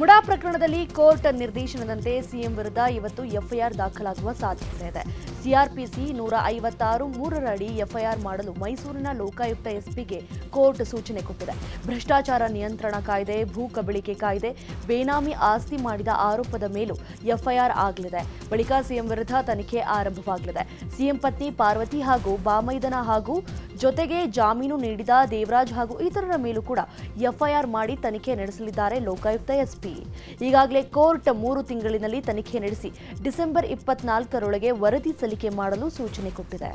ಮುಡಾ ಪ್ರಕರಣದಲ್ಲಿ ಕೋರ್ಟ್ ನಿರ್ದೇಶನದಂತೆ ಸಿಎಂ ವಿರುದ್ಧ ಇವತ್ತು ಎಫ್ಐಆರ್ ದಾಖಲಾಗುವ ಸಾಧ್ಯತೆ ಇದೆ. ಸಿಆರ್ಪಿಸಿ 156 3 ಅಡಿ ಎಫ್ಐಆರ್ ಮಾಡಲು ಮೈಸೂರಿನ ಲೋಕಾಯುಕ್ತ ಎಸ್ಪಿಗೆ ಕೋರ್ಟ್ ಸೂಚನೆ ಕೊಟ್ಟಿದೆ. ಭ್ರಷ್ಟಾಚಾರ ನಿಯಂತ್ರಣ ಕಾಯ್ದೆ, ಭೂ ಕಬಳಿಕೆ ಕಾಯ್ದೆ, ಬೇನಾಮಿ ಆಸ್ತಿ ಮಾಡಿದ ಆರೋಪದ ಮೇಲೂ ಎಫ್ಐಆರ್ ಆಗಲಿದೆ. ಬಳಿಕ ಸಿಎಂ ವಿರುದ್ಧ ತನಿಖೆ ಆರಂಭವಾಗಲಿದೆ. ಸಿಎಂ ಪತ್ನಿ ಪಾರ್ವತಿ ಹಾಗೂ ಬಾಮೈದನ ಹಾಗೂ ಜೊತೆಗೆ ಜಾಮೀನು ನೀಡಿದ ದೇವರಾಜ್ ಹಾಗೂ ಇತರರ ಮೇಲೂ ಕೂಡ ಎಫ್ಐಆರ್ ಮಾಡಿ ತನಿಖೆ ನಡೆಸಲಿದ್ದಾರೆ ಲೋಕಾಯುಕ್ತ ಎಸ್ಪಿ. ಈಗಾಗಲೇ ಕೋರ್ಟ್ 3 ತಿಂಗಳಿನಲ್ಲಿ ತನಿಖೆ ನಡೆಸಿ ಡಿಸೆಂಬರ್ 24ರೊಳಗೆ ವರದಿ ಸಲ್ಲಿಕೆ ಮಾಡಲು ಸೂಚನೆ ಕೊಟ್ಟಿದೆ.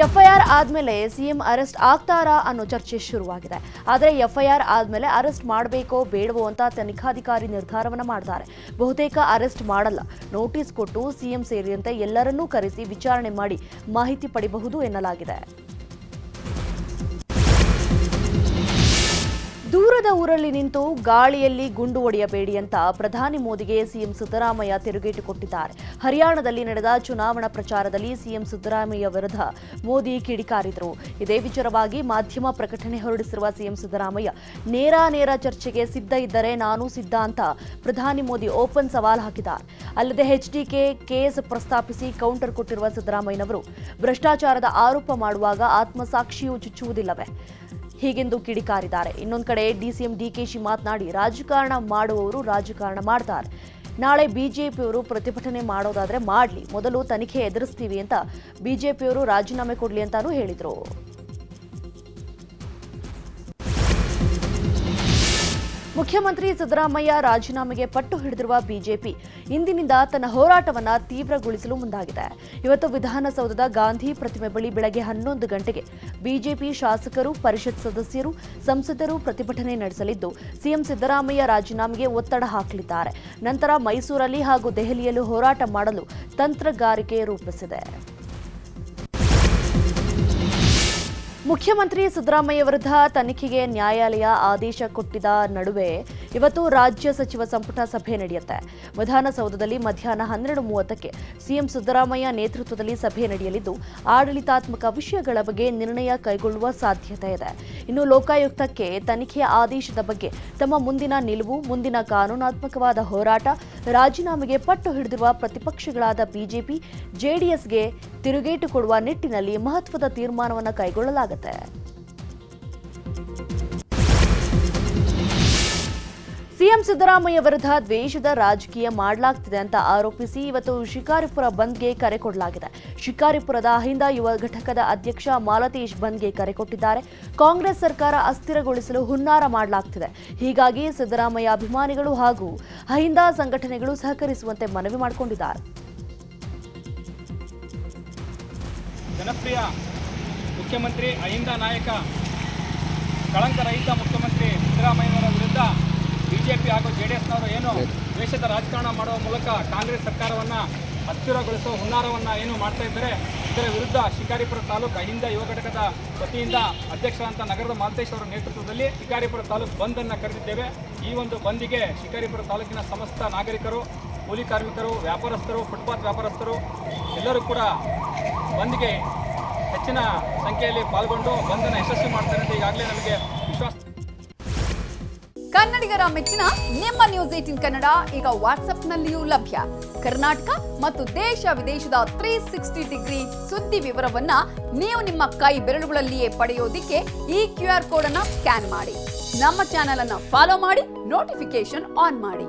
ಎಫ್ಐಆರ್ ಆದ್ಮೇಲೆ ಸಿಎಂ ಅರೆಸ್ಟ್ ಆಗ್ತಾರಾ ಅನ್ನೋ ಚರ್ಚೆ ಶುರುವಾಗಿದೆ. ಆದರೆ ಎಫ್ಐಆರ್ ಆದ್ಮೇಲೆ ಅರೆಸ್ಟ್ ಮಾಡಬೇಕೋ ಬೇಡವೋ ಅಂತ ತನಿಖಾಧಿಕಾರಿ ನಿರ್ಧಾರವನ್ನ ಮಾಡ್ತಾರೆ. ಬಹುತೇಕ ಅರೆಸ್ಟ್ ಮಾಡಲ್ಲ. ನೋಟಿಸ್ ಕೊಟ್ಟು ಸಿಎಂ ಸೇರಿದಂತೆ ಎಲ್ಲರನ್ನೂ ಕರೆಸಿ ವಿಚಾರಣೆ ಮಾಡಿ ಮಾಹಿತಿ ಪಡೆಯಬಹುದು ಎನ್ನಲಾಗಿದೆ. ದೂರದ ಊರಲ್ಲಿ ನಿಂತು ಗಾಳಿಯಲ್ಲಿ ಗುಂಡು ಹೊಡೆಯಬೇಡಿ ಅಂತ ಪ್ರಧಾನಿ ಮೋದಿಗೆ ಸಿಎಂ ಸಿದ್ದರಾಮಯ್ಯ ತಿರುಗೇಟು ಕೊಟ್ಟಿದ್ದಾರೆ. ಹರಿಯಾಣದಲ್ಲಿ ನಡೆದ ಚುನಾವಣಾ ಪ್ರಚಾರದಲ್ಲಿ ಸಿಎಂ ಸಿದ್ದರಾಮಯ್ಯ ವಿರುದ್ಧ ಮೋದಿ ಕಿಡಿಕಾರಿದರು. ಇದೇ ವಿಚಾರವಾಗಿ ಮಾಧ್ಯಮ ಪ್ರಕಟಣೆ ಹೊರಡಿಸಿರುವ ಸಿಎಂ ಸಿದ್ದರಾಮಯ್ಯ ನೇರ ಚರ್ಚೆಗೆ ಸಿದ್ಧ ಇದ್ದರೆ ನಾನು ಸಿದ್ಧ ಅಂತ ಪ್ರಧಾನಿ ಮೋದಿ ಓಪನ್ ಸವಾಲ್ ಹಾಕಿದ್ದಾರೆ. ಅಲ್ಲದೆ ಎಚ್ಡಿಕೆ ಕೇಸ್ ಪ್ರಸ್ತಾಪಿಸಿ ಕೌಂಟರ್ ಕೊಟ್ಟಿರುವ ಸಿದ್ದರಾಮಯ್ಯನವರು ಭ್ರಷ್ಟಾಚಾರದ ಆರೋಪ ಮಾಡುವಾಗ ಆತ್ಮಸಾಕ್ಷಿಯೂ ಚುಚ್ಚುವುದಿಲ್ಲವೇ ಹೀಗೆಂದು ಕಿಡಿಕಾರಿದ್ದಾರೆ. ಇನ್ನೊಂದು ಕಡೆ ಡಿಸಿಎಂ ಡಿಕೆಶಿ ಮಾತನಾಡಿ ರಾಜಕಾರಣ ಮಾಡುವವರು ರಾಜಕಾರಣ ಮಾಡ್ತಾರೆ. ನಾಳೆ ಬಿಜೆಪಿಯವರು ಪ್ರತಿಭಟನೆ ಮಾಡೋದಾದ್ರೆ ಮಾಡಲಿ, ಮೊದಲು ತನಿಖೆ ಎದುರಿಸ್ತೀವಿ ಅಂತ ಬಿಜೆಪಿಯವರು ರಾಜೀನಾಮೆ ಕೊಡಲಿ ಅಂತಾನೂ ಹೇಳಿದರು. ಮುಖ್ಯಮಂತ್ರಿ ಸಿದ್ದರಾಮಯ್ಯ ರಾಜೀನಾಮೆಗೆ ಪಟ್ಟು ಹಿಡಿದಿರುವ ಬಿಜೆಪಿ ಇಂದಿನಿಂದ ತನ್ನ ಹೋರಾಟವನ್ನು ತೀವ್ರಗೊಳಿಸಲು ಮುಂದಾಗಿದೆ. ಇವತ್ತು ವಿಧಾನಸೌಧದ ಗಾಂಧಿ ಪ್ರತಿಮೆ ಬಳಿ ಬೆಳಗ್ಗೆ 11 ಗಂಟೆಗೆ ಬಿಜೆಪಿ ಶಾಸಕರು, ಪರಿಷತ್ ಸದಸ್ಯರು, ಸಂಸದರು ಪ್ರತಿಭಟನೆ ನಡೆಸಲಿದ್ದು ಸಿಎಂ ಸಿದ್ದರಾಮಯ್ಯ ರಾಜೀನಾಮೆಗೆ ಒತ್ತಡ ಹಾಕಲಿದ್ದಾರೆ. ನಂತರ ಮೈಸೂರಲ್ಲಿ ಹಾಗೂ ದೆಹಲಿಯಲ್ಲೂ ಹೋರಾಟ ಮಾಡಲು ತಂತ್ರಗಾರಿಕೆ ರೂಪಿಸಿದೆ. ಮುಖ್ಯಮಂತ್ರಿ ಸಿದ್ದರಾಮಯ್ಯ ವಿರುದ್ಧ ತನಿಖೆಗೆ ನ್ಯಾಯಾಲಯ ಆದೇಶ ಕೊಟ್ಟಿದ್ದ ನಡುವೆ ಇವತ್ತು ರಾಜ್ಯ ಸಚಿವ ಸಂಪುಟ ಸಭೆ ನಡೆಯುತ್ತೆ. ವಿಧಾನಸೌಧದಲ್ಲಿ ಮಧ್ಯಾಹ್ನ 12:30ಕ್ಕೆ ಸಿಎಂ ಸಿದ್ದರಾಮಯ್ಯ ನೇತೃತ್ವದಲ್ಲಿ ಸಭೆ ನಡೆಯಲಿದ್ದು ಆಡಳಿತಾತ್ಮಕ ವಿಷಯಗಳ ಬಗ್ಗೆ ನಿರ್ಣಯ ಕೈಗೊಳ್ಳುವ ಸಾಧ್ಯತೆ ಇದೆ. ಇನ್ನು ಲೋಕಾಯುಕ್ತಕ್ಕೆ ತನಿಖೆಯ ಆದೇಶದ ಬಗ್ಗೆ ತಮ್ಮ ಮುಂದಿನ ನಿಲುವು, ಮುಂದಿನ ಕಾನೂನಾತ್ಮಕವಾದ ಹೋರಾಟ, ರಾಜೀನಾಮೆಗೆ ಪಟ್ಟು ಹಿಡಿದಿರುವ ಪ್ರತಿಪಕ್ಷಗಳಾದ ಬಿಜೆಪಿ, ಜೆಡಿಎಸ್ಗೆ ತಿರುಗೇಟು ಕೊಡುವ ನಿಟ್ಟಿನಲ್ಲಿ ಮಹತ್ವದ ತೀರ್ಮಾನವನ್ನು ಕೈಗೊಳ್ಳಲಾಗುತ್ತೆ. ಸಿಎಂ ಸಿದ್ದರಾಮಯ್ಯ ವಿರುದ್ಧ ದ್ವೇಷದ ರಾಜಕೀಯ ಮಾಡಲಾಗ್ತಿದೆ ಅಂತ ಆರೋಪಿಸಿ ಇವತ್ತು ಶಿಕಾರಿಪುರ ಬಂದ್ಗೆ ಕರೆ ಕೊಡಲಾಗಿದೆ. ಶಿಕಾರಿಪುರದ ಅಹಿಂದ ಯುವ ಘಟಕದ ಅಧ್ಯಕ್ಷ ಮಾಲತೇಶ್ ಬಂದ್ಗೆ ಕರೆ ಕೊಟ್ಟಿದ್ದಾರೆ. ಕಾಂಗ್ರೆಸ್ ಸರ್ಕಾರ ಅಸ್ಥಿರಗೊಳಿಸಲು ಹುನ್ನಾರ ಮಾಡಲಾಗ್ತಿದೆ. ಹೀಗಾಗಿ ಸಿದ್ದರಾಮಯ್ಯ ಅಭಿಮಾನಿಗಳು ಹಾಗೂ ಅಹಿಂದ ಸಂಘಟನೆಗಳು ಸಹಕರಿಸುವಂತೆ ಮನವಿ ಮಾಡಿಕೊಂಡಿದ್ದಾರೆ. ಜನಪ್ರಿಯ ಮುಖ್ಯಮಂತ್ರಿ, ಅಹಿಂದ ನಾಯಕ, ಕಳಂಕರಹಿತ ಮುಖ್ಯಮಂತ್ರಿ ಸಿದ್ದರಾಮಯ್ಯನವರ ವಿರುದ್ಧ ಬಿಜೆಪಿ ಹಾಗೂ ಜೆಡಿಎಸ್ನವರು ಏನು ದ್ವೇಷದ ರಾಜಕಾರಣ ಮಾಡುವ ಮೂಲಕ ಕಾಂಗ್ರೆಸ್ ಸರ್ಕಾರವನ್ನು ಅಸ್ಥಿರಗೊಳಿಸುವ ಹುನ್ನಾರವನ್ನು ಏನು ಮಾಡ್ತಾ ಇದ್ದಾರೆ, ಇದರ ವಿರುದ್ಧ ಶಿಕಾರಿಪುರ ತಾಲೂಕು ಅಹಿಂದ ಯುವ ಘಟಕದ ವತಿಯಿಂದ ಅಧ್ಯಕ್ಷರಾದಂಥ ನಗರದ ಮಾಲತೇಶ್ ಅವರ ನೇತೃತ್ವದಲ್ಲಿ ಶಿಕಾರಿಪುರ ತಾಲೂಕು ಬಂದನ್ನು ಕರೆದಿದ್ದೇವೆ. ಈ ಒಂದು ಬಂದಿಗೆ ಶಿಕಾರಿಪುರ ತಾಲೂಕಿನ ಸಮಸ್ತ ನಾಗರಿಕರು, ಕೂಲಿ ಕಾರ್ಮಿಕರು, ವ್ಯಾಪಾರಸ್ಥರು, ಫುಟ್ಪಾತ್ ವ್ಯಾಪಾರಸ್ಥರು ಎಲ್ಲರೂ ಕೂಡ ಬಂದ್ಗೆ ಹೆಚ್ಚಿನ ಸಂಖ್ಯೆಯಲ್ಲಿ ಪಾಲ್ಗೊಂಡು ಬಂದನ್ನು ಯಶಸ್ವಿ ಮಾಡ್ತಾರೆ ಅಂತ ಈಗಾಗಲೇ ನಮಗೆ ವಿಶ್ವಾಸ. ಕನ್ನಡಿಗರ ಮೆಚ್ಚಿನ ನಿಮ್ಮ ನ್ಯೂಸ್ 18 ಕನ್ನಡ ಈಗ ವಾಟ್ಸ್ಆಪ್ನಲ್ಲಿಯೂ ಲಭ್ಯ. ಕರ್ನಾಟಕ ಮತ್ತು ದೇಶ ವಿದೇಶದ 360 ಡಿಗ್ರಿ ಸುದ್ದಿ ವಿವರವನ್ನ ನೀವು ನಿಮ್ಮ ಕೈ ಬೆರಳುಗಳಲ್ಲಿಯೇ ಪಡೆಯೋದಿಕ್ಕೆ ಈ QR ಕೋಡ್ ಅನ್ನು ಸ್ಕ್ಯಾನ್ ಮಾಡಿ. ನಮ್ಮ ಚಾನೆಲ್ ಅನ್ನು ಫಾಲೋ ಮಾಡಿ, ನೋಟಿಫಿಕೇಶನ್ ಆನ್ ಮಾಡಿ.